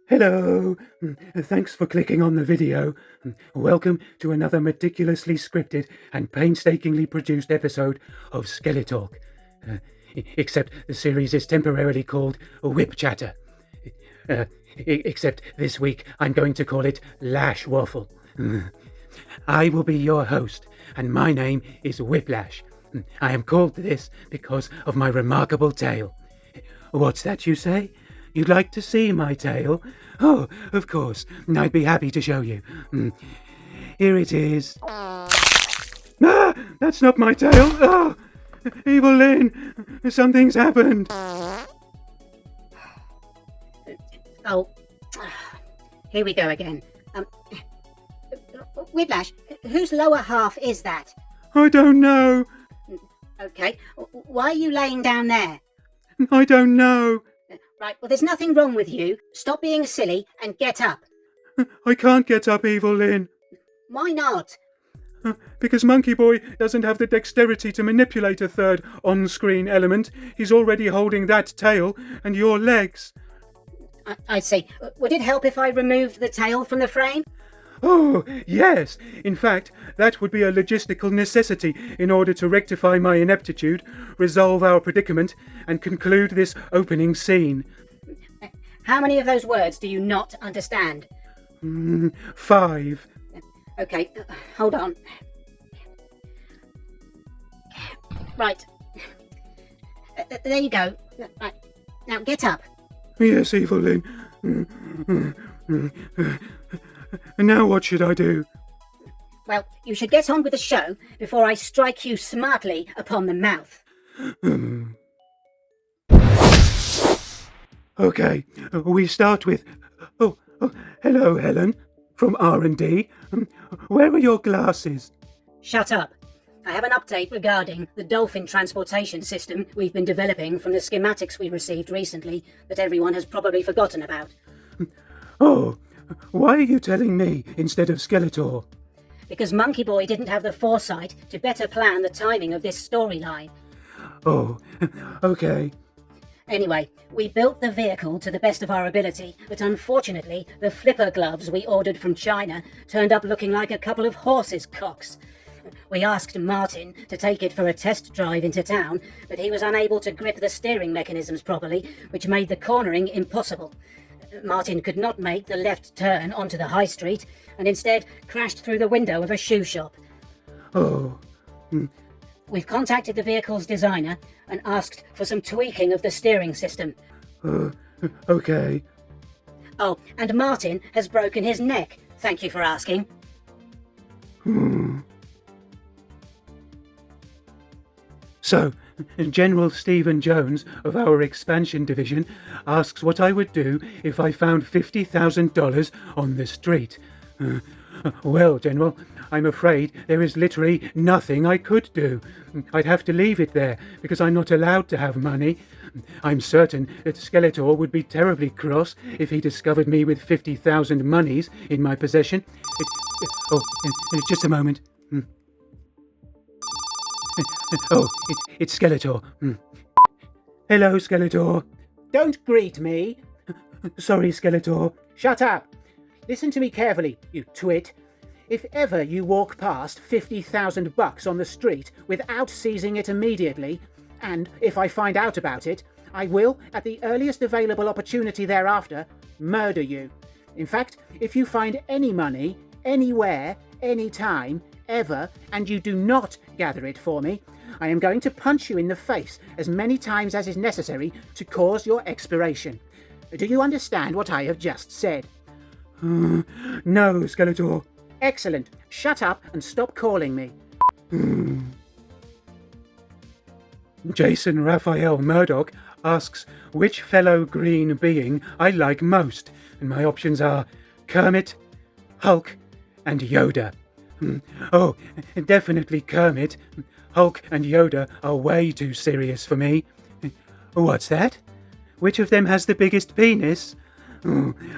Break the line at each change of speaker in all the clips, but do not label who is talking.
Hello! Thanks for clicking on the video. Welcome to another meticulously scripted and painstakingly produced episode of SkeleTalk. Except the series is temporarily called Whip Chatter. Except this week I'm going to call it Lash Waffle. I will be your host, and my name is Whiplash. I am called this because of my remarkable tail. What's that you say? You'd like to see my tail? Oh, of course. I'd be happy to show you. Here it is. Ah! That's not my tail! Oh! Evil Lynn! Something's happened!
Oh, here we go again. Whiplash, whose lower half is that?
I don't know.
Okay, why are you laying down there?
I don't know.
Right, well, there's nothing wrong with you. Stop being silly and get up.
I can't get up, Evil Lynn.
Why not?
Because Monkeyboy doesn't have the dexterity to manipulate a third on-screen element. He's already holding that tail and your legs.
I see. Would it help if I removed the tail from the frame?
Oh, yes. In fact, that would be a logistical necessity in order to rectify my ineptitude, resolve our predicament, and conclude this opening scene.
How many of those words do you not understand?
5.
Okay, hold on. Right. There you go. Right. Now get up.
Yes, Evil Lynn. And now what should I do?
Well, you should get on with the show before I strike you smartly upon the mouth.
Okay, we start with... Oh, hello, Helen, from R&D. Where are your glasses?
Shut up. I have an update regarding the Dolphin transportation system we've been developing from the schematics we received recently that everyone has probably forgotten about.
Oh, why are you telling me instead of Skeletor?
Because Monkeyboy didn't have the foresight to better plan the timing of this storyline.
Oh, okay.
Anyway, we built the vehicle to the best of our ability, but unfortunately, the flipper gloves we ordered from China turned up looking like a couple of horses' cocks. We asked Martin to take it for a test drive into town, but he was unable to grip the steering mechanisms properly, which made the cornering impossible. Martin could not make the left turn onto the high street, and instead crashed through the window of a shoe shop.
Oh.
We've contacted the vehicle's designer and asked for some tweaking of the steering system.
Okay.
Oh, and Martin has broken his neck. Thank you for asking.
So, General Stephen Jones of our expansion division asks what I would do if I found $50,000 on the street. Well, General, I'm afraid there is literally nothing I could do. I'd have to leave it there because I'm not allowed to have money. I'm certain that Skeletor would be terribly cross if he discovered me with 50,000 monies in my possession. Just a moment. It's Skeletor. Hello, Skeletor.
Don't greet me.
Sorry, Skeletor.
Shut up. Listen to me carefully, you twit. If ever you walk past $50,000 on the street without seizing it immediately, and if I find out about it, I will, at the earliest available opportunity thereafter, murder you. In fact, if you find any money, anywhere, anytime, ever, and you do not gather it for me, I am going to punch you in the face as many times as is necessary to cause your expiration. Do you understand what I have just said?
No, Skeletor.
Excellent. Shut up and stop calling me.
Jason Raphael Murdoch asks which fellow green being I like most, and my options are Kermit, Hulk, and Yoda. Oh, definitely Kermit. Hulk and Yoda are way too serious for me. What's that? Which of them has the biggest penis?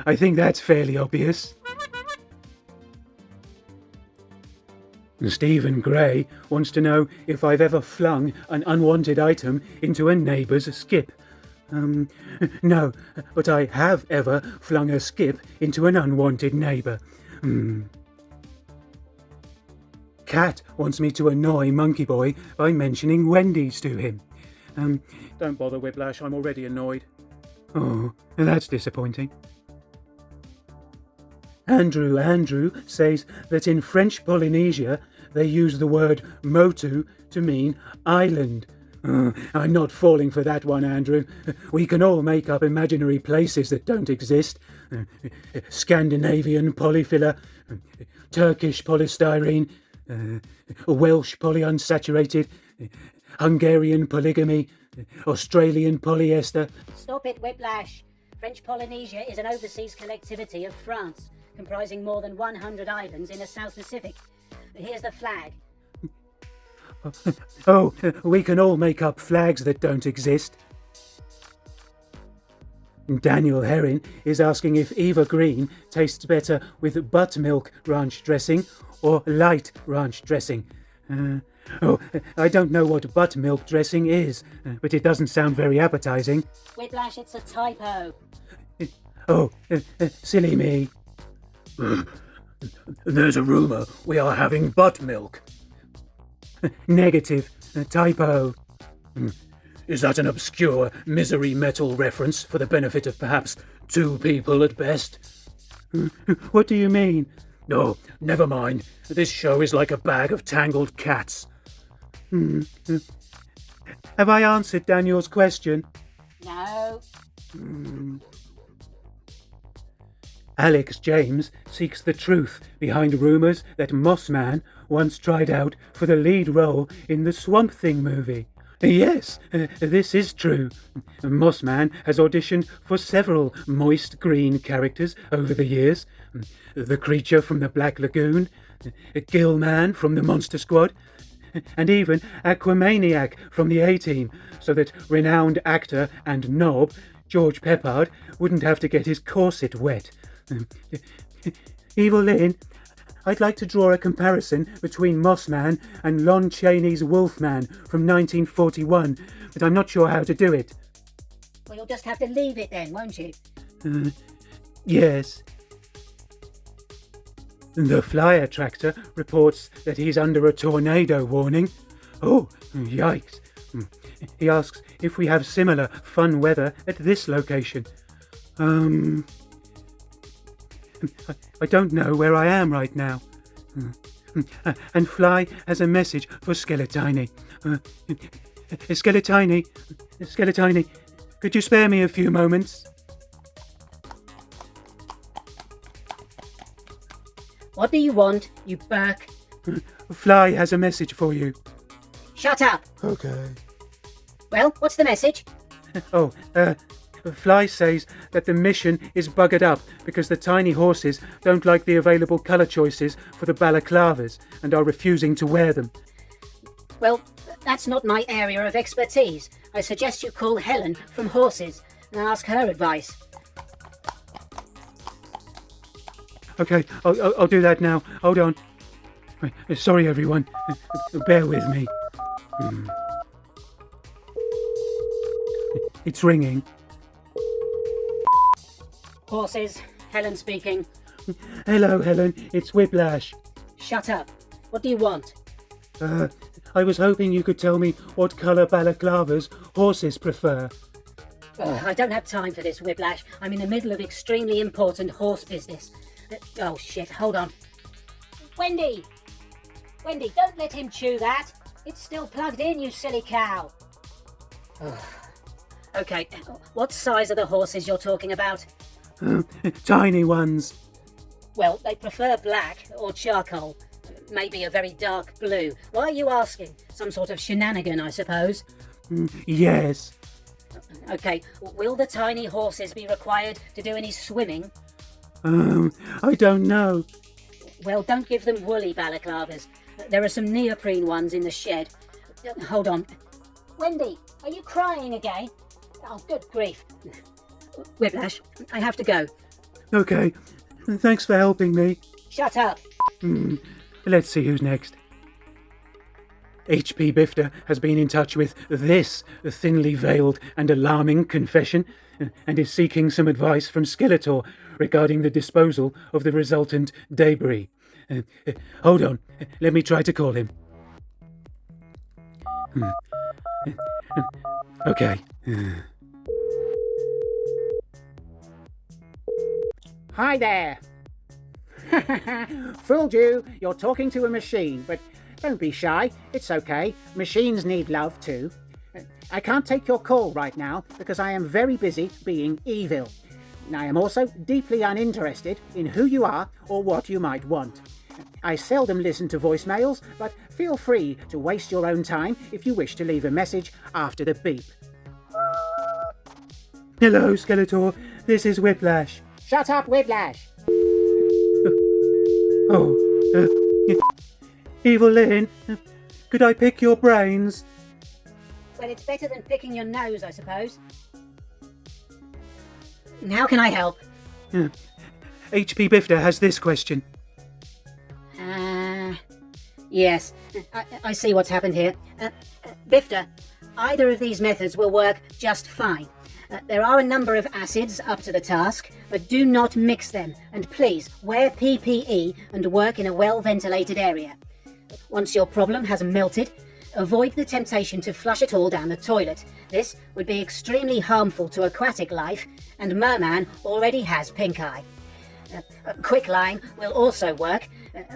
I think that's fairly obvious. Stephen Gray wants to know if I've ever flung an unwanted item into a neighbour's skip. No, but I have ever flung a skip into an unwanted neighbour. Cat wants me to annoy Monkeyboy by mentioning Wendy's to him.
Don't bother, Whiplash, I'm already annoyed.
Oh, that's disappointing. Andrew says that in French Polynesia they use the word motu to mean island. I'm not falling for that one, Andrew. We can all make up imaginary places that don't exist. Scandinavian polyfiller, Turkish polystyrene, Welsh polyunsaturated, Hungarian polygamy, Australian polyester.
Stop it, Whiplash. French Polynesia is an overseas collectivity of France, comprising more than 100 islands in the South Pacific. Here's the flag.
Oh, we can all make up flags that don't exist. Daniel Herring is asking if Eva Green tastes better with buttermilk ranch dressing or light ranch dressing. I don't know what buttermilk dressing is, but it doesn't sound very appetizing.
Whiplash, it's a typo.
Silly me.
There's a rumour we are having buttermilk.
Negative. Typo.
Is that an obscure misery metal reference for the benefit of perhaps 2 people at best?
What do you mean?
No, never mind. This show is like a bag of tangled cats.
Have I answered Daniel's question?
No.
Alex James seeks the truth behind rumours that Mossman once tried out for the lead role in the Swamp Thing movie. Yes, this is true. Mossman has auditioned for several moist green characters over the years. The creature from the Black Lagoon, Gillman from the Monster Squad, and even Aquamaniac from the A-Team, so that renowned actor and knob George Peppard wouldn't have to get his corset wet. Evil Lynn, I'd like to draw a comparison between Mossman and Lon Chaney's Wolfman from 1941, but I'm not sure how to do it.
Well, you'll just have to leave it then, won't you?
Yes. The Fly Attractor reports that he's under a tornado warning. Oh, yikes. He asks if we have similar fun weather at this location. I don't know where I am right now. And Fly has a message for Skele-Tiny. Skele-Tiny, could you spare me a few moments?
What do you want, you Burke?
Fly has a message for you.
Shut up!
Okay.
Well, what's the message?
Fly says that the mission is buggered up because the tiny horses don't like the available colour choices for the balaclavas and are refusing to wear them.
Well, that's not my area of expertise. I suggest you call Helen from Horses and ask her advice.
Okay, I'll do that now. Hold on. Sorry, everyone. Bear with me. It's ringing.
Horses, Helen speaking.
Hello, Helen. It's Whiplash.
Shut up. What do you want?
I was hoping you could tell me what colour balaclavas horses prefer.
I don't have time for this, Whiplash. I'm in the middle of extremely important horse business. Oh, shit. Hold on. Wendy! Wendy, don't let him chew that. It's still plugged in, you silly cow. Okay, what size are the horses you're talking about?
Tiny ones.
Well, they prefer black or charcoal. Maybe a very dark blue. Why are you asking? Some sort of shenanigan, I suppose.
Yes.
Okay, will the tiny horses be required to do any swimming?
I don't know.
Well, don't give them woolly balaclavas. There are some neoprene ones in the shed. Hold on. Wendy, are you crying again? Oh, good grief. Whiplash, I have to go.
Okay, thanks for helping me.
Shut up.
Let's see who's next. H.P. Bifter has been in touch with this thinly veiled and alarming confession and is seeking some advice from Skeletor regarding the disposal of the resultant debris. Hold on, let me try to call him. Okay.
Hi there. Fooled you. You're talking to a machine, but don't be shy. It's okay. Machines need love too. I can't take your call right now because I am very busy being evil. I am also deeply uninterested in who you are or what you might want. I seldom listen to voicemails, but feel free to waste your own time if you wish to leave a message after the beep.
Hello, Skeletor. This is Whiplash.
Shut up, Whiplash!
Evil Lynn, could I pick your brains?
Well, it's better than picking your nose, I suppose. How can I help?
H.P. Bifter has this question.
Yes, I see what's happened here. Bifter, either of these methods will work just fine. There are a number of acids up to the task, but do not mix them, and please wear PPE and work in a well-ventilated area. Once your problem has melted, avoid the temptation to flush it all down the toilet. This would be extremely harmful to aquatic life, and Merman already has pink eye. Quicklime will also work,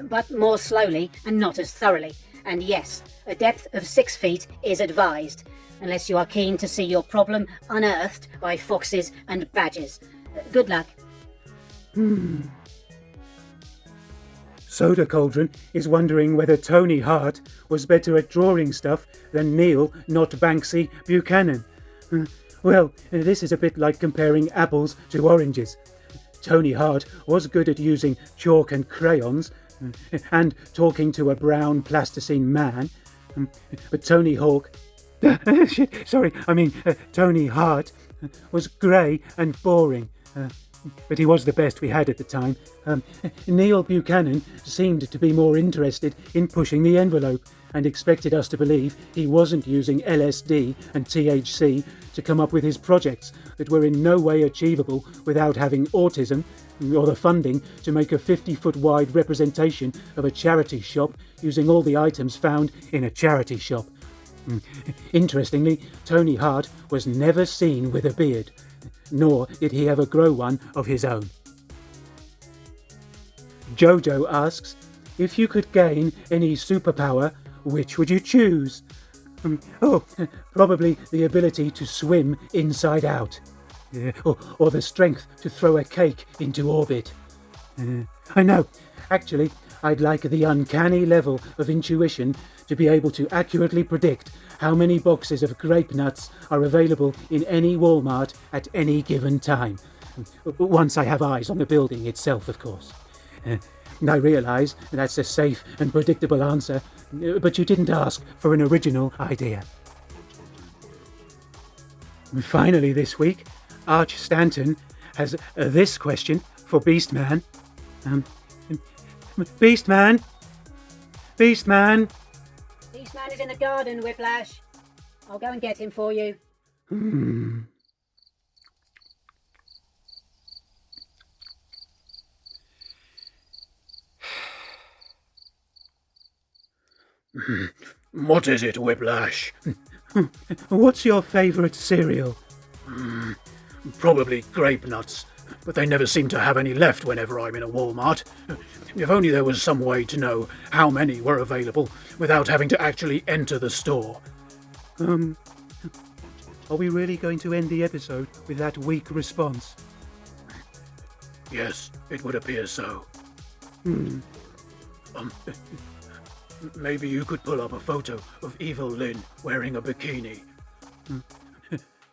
but more slowly and not as thoroughly. And yes, a depth of 6 feet is advised, unless you are keen to see your problem unearthed by foxes and badgers. Good luck.
Soda Cauldron is wondering whether Tony Hart was better at drawing stuff than Neil, not Banksy, Buchanan. Well, this is a bit like comparing apples to oranges. Tony Hart was good at using chalk and crayons and talking to a brown plasticine man, but Tony Hart was grey and boring, but he was the best we had at the time. Neil Buchanan seemed to be more interested in pushing the envelope and expected us to believe he wasn't using LSD and THC to come up with his projects that were in no way achievable without having autism or the funding to make a 50-foot wide representation of a charity shop using all the items found in a charity shop. Interestingly, Tony Hart was never seen with a beard, nor did he ever grow one of his own. Jojo asks, if you could gain any superpower, which would you choose? Probably the ability to swim inside out. Or the strength to throw a cake into orbit. I know, actually, I'd like the uncanny level of intuition to be able to accurately predict how many boxes of grape nuts are available in any Walmart at any given time. Once I have eyes on the building itself, of course. I realise that's a safe and predictable answer, but you didn't ask for an original idea. Finally this week, Arch Stanton has this question for Beastman. Beastman? Beastman?
Beastman is in the garden, Whiplash. I'll go and get him for you.
What is it, Whiplash?
What's your favourite cereal?
Probably grape nuts, but they never seem to have any left whenever I'm in a Walmart. If only there was some way to know how many were available without having to actually enter the store.
Are we really going to end the episode with that weak response?
Yes, it would appear so. Maybe you could pull up a photo of Evil Lynn wearing a bikini.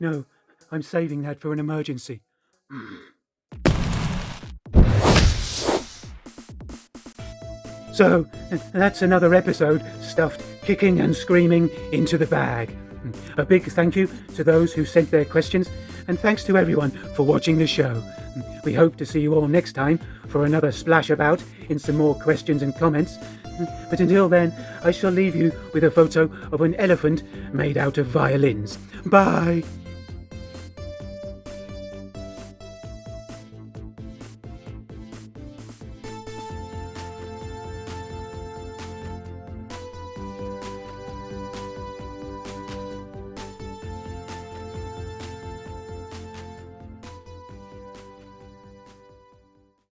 No, I'm saving that for an emergency. So, that's another episode stuffed kicking and screaming into the bag. A big thank you to those who sent their questions, and thanks to everyone for watching the show. We hope to see you all next time for another splash about in some more questions and comments. But until then, I shall leave you with a photo of an elephant made out of violins. Bye!